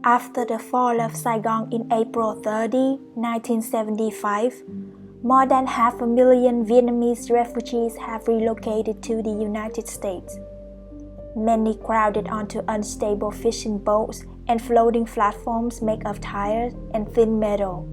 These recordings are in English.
After the fall of Saigon in April 30, 1975, more than 500,000 Vietnamese refugees have relocated to the United States. Many crowded onto unstable fishing boats and floating platforms made of tires and thin metal.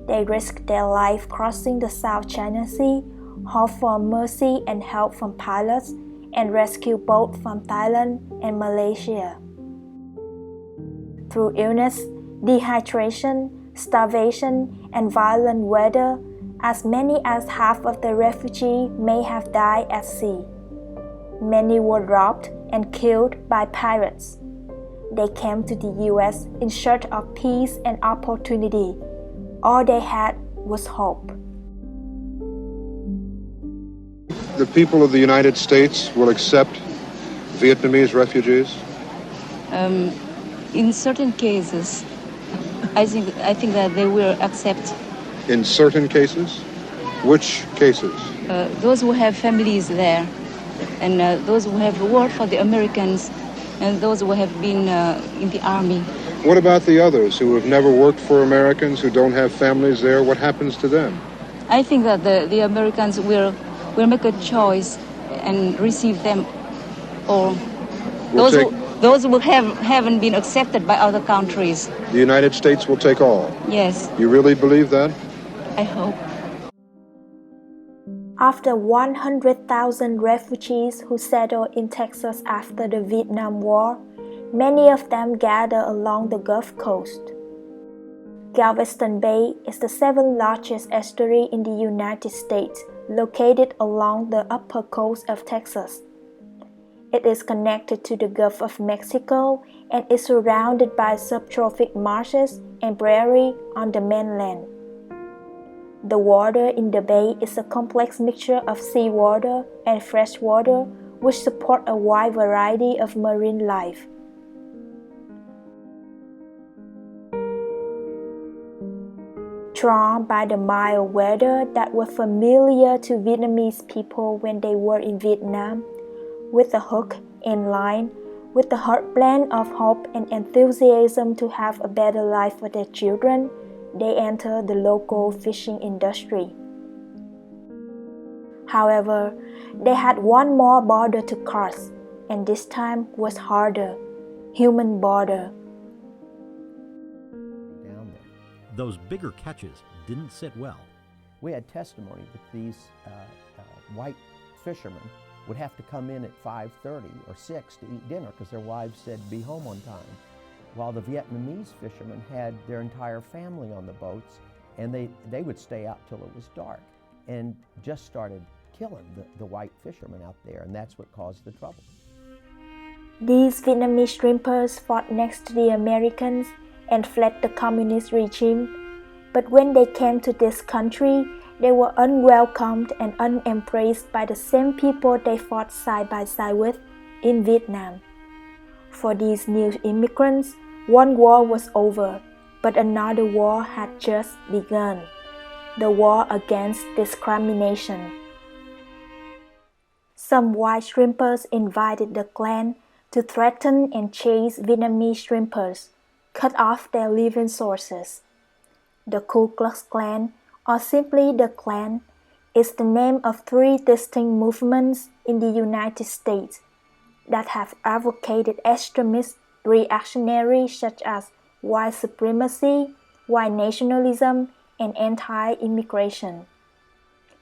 They risked their life crossing the South China Sea, hoped for mercy and help from pilots, and rescue boats from Thailand and Malaysia. Through illness, dehydration, starvation, and violent weather, as many as half of the refugees may have died at sea. Many were robbed and killed by pirates. They came to the U.S. in search of peace and opportunity. All they had was hope. The people of the United States will accept Vietnamese refugees? In certain cases, I think that they will accept. In certain cases? Which cases? Those who have families there, and those who have worked for the Americans, and those who have been in the army. What about the others who have never worked for Americans, who don't have families there? What happens to them? I think that the Americans will make a choice and receive them, or those who haven't been accepted by other countries. The United States will take all? Yes. You really believe that? I hope. After 100,000 refugees who settled in Texas after the Vietnam War, many of them gathered along the Gulf Coast. Galveston Bay is the seventh largest estuary in the United States, located along the upper coast of Texas. It is connected to the Gulf of Mexico and is surrounded by subtropic marshes and prairie on the mainland. The water in the bay is a complex mixture of seawater and freshwater, which support a wide variety of marine life. Drawn by the mild weather that was familiar to Vietnamese people when they were in Vietnam, with a hook and line, with the heart blend of hope and enthusiasm to have a better life for their children, they entered the local fishing industry. However, they had one more border to cross, and this time was harder, human border. Those bigger catches didn't sit well. We had testimony that these white fishermen would have to come in at 5:30 or 6 to eat dinner because their wives said be home on time, while the Vietnamese fishermen had their entire family on the boats, and they would stay out till it was dark and just started killing the white fishermen out there, and that's what caused the trouble. These Vietnamese shrimpers fought next to the Americans and fled the communist regime, but when they came to this country, they were unwelcomed and unembraced by the same people they fought side by side with in Vietnam. For these new immigrants, one war was over, but another war had just begun. The war against discrimination. Some white shrimpers invited the Klan to threaten and chase Vietnamese shrimpers, cut off their living sources. The Ku Klux Klan, or simply the Klan, is the name of three distinct movements in the United States that have advocated extremist reactionaries such as white supremacy, white nationalism, and anti-immigration.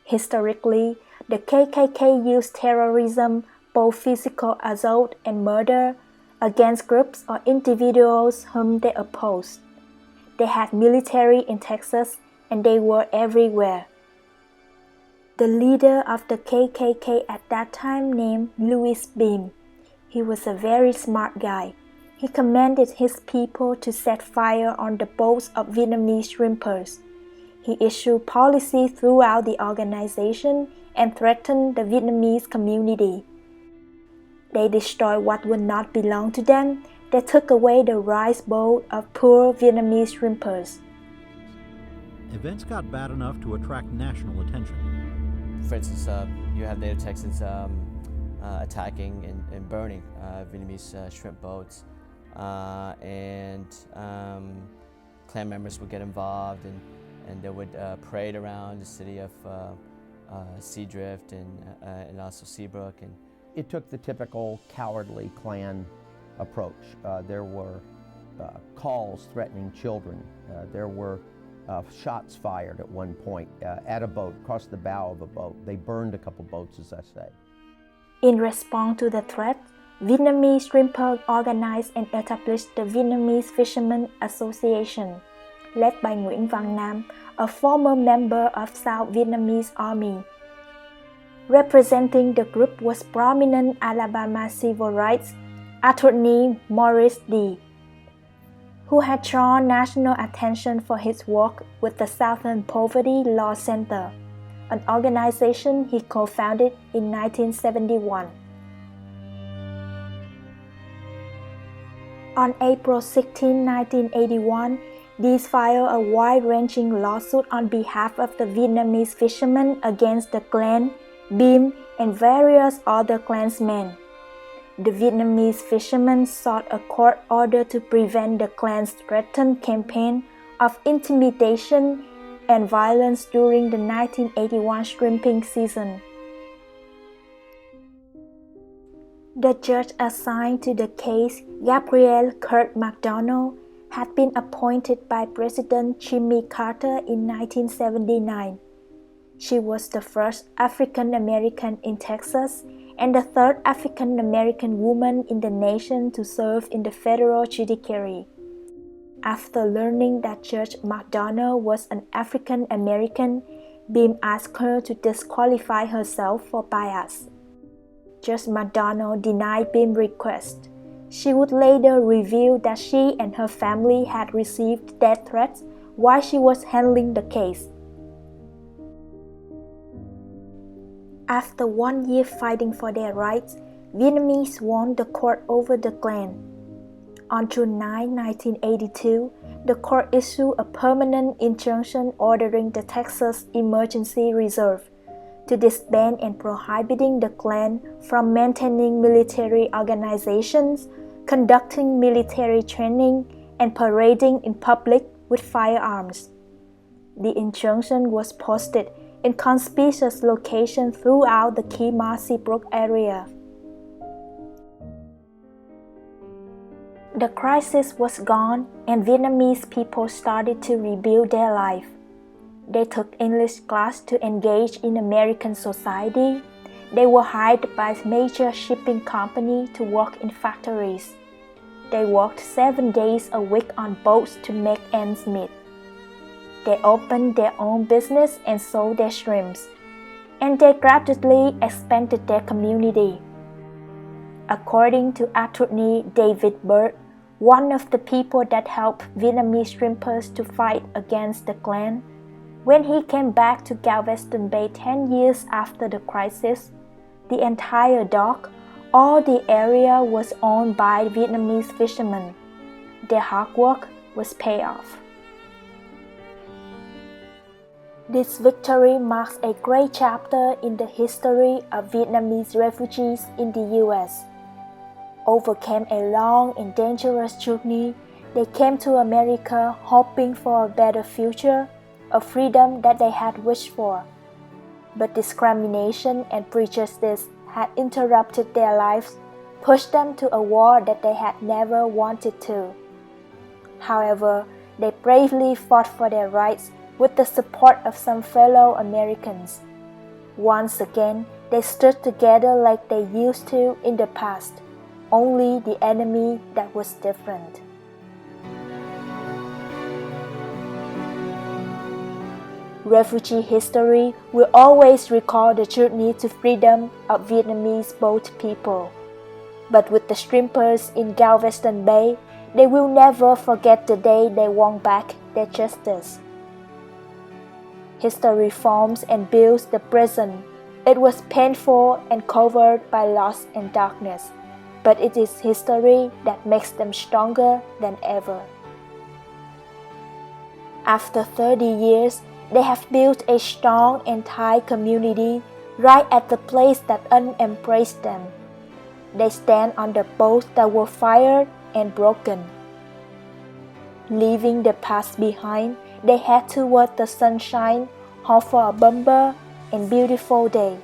Historically, the KKK used terrorism, both physical assault and murder, against groups or individuals whom they opposed. They had military in Texas, and they were everywhere. The leader of the KKK at that time named Louis Beam. He was a very smart guy. He commanded his people to set fire on the boats of Vietnamese shrimpers. He issued policy throughout the organization and threatened the Vietnamese community. They destroyed what would not belong to them. They took away the rice bowl of poor Vietnamese shrimpers. Events got bad enough to attract national attention. For instance, you have native Texans attacking and burning Vietnamese shrimp boats. and clan members would get involved, and they would parade around the city of Seadrift and also Seabrook. And it took the typical cowardly Klan approach. There were calls threatening children. There were shots fired at one point at a boat, across the bow of a boat. They burned a couple boats, as I say. In response to the threat, Vietnamese Shrimpers organized and established the Vietnamese Fishermen Association, led by Nguyễn Văn Nam, a former member of South Vietnamese Army. Representing the group was prominent Alabama civil rights attorney Morris D., who had drawn national attention for his work with the Southern Poverty Law Center, an organization he co-founded in 1971. On April 16, 1981, these filed a wide-ranging lawsuit on behalf of the Vietnamese fishermen against the Klan, Binh, and various other Klansmen. The Vietnamese fishermen sought a court order to prevent the Klan's threatened campaign of intimidation and violence during the 1981 shrimping season. The judge assigned to the case, Gabrielle Kurt McDonald, had been appointed by President Jimmy Carter in 1979. She was the first African American in Texas and the third African American woman in the nation to serve in the federal judiciary. After learning that Judge McDonald was an African American, Binh asked her to disqualify herself for bias. Judge McDonald denied Bihm's request. She would later reveal that she and her family had received death threats while she was handling the case. After 1 year fighting for their rights, Vietnamese won the court over the Klan. On June 9, 1982, the court issued a permanent injunction ordering the Texas Emergency Reserve to disband and prohibiting the Klan from maintaining military organizations, conducting military training, and parading in public with firearms. The injunction was posted in conspicuous locations throughout the Kemah Seabrook area. The crisis was gone, and Vietnamese people started to rebuild their life. They took English class to engage in American society. They were hired by major shipping companies to work in factories. They worked 7 days a week on boats to make ends meet. They opened their own business and sold their shrimps, and they gradually expanded their community. According to attorney David Byrd, one of the people that helped Vietnamese Shrimpers to fight against the Klan, when he came back to Galveston Bay 10 years after the crisis, the entire dock, all the area was owned by Vietnamese fishermen. Their hard work was paid off. This victory marks a great chapter in the history of Vietnamese refugees in the U.S. Overcame a long and dangerous journey, they came to America hoping for a better future, a freedom that they had wished for. But discrimination and prejudice had interrupted their lives, pushed them to a war that they had never wanted to. However, they bravely fought for their rights with the support of some fellow Americans. Once again, they stood together like they used to in the past, only the enemy that was different. Refugee history will always recall the journey to freedom of Vietnamese boat people. But with the Shrimpers in Galveston Bay, they will never forget the day they won back their justice. History forms and builds the present. It was painful and covered by loss and darkness, but it is history that makes them stronger than ever. After 30 years, they have built a strong and tight community right at the place that unembraced them. They stand on the boats that were fired and broken. Leaving the past behind, they head toward the sunshine, hope for a bumper and beautiful day.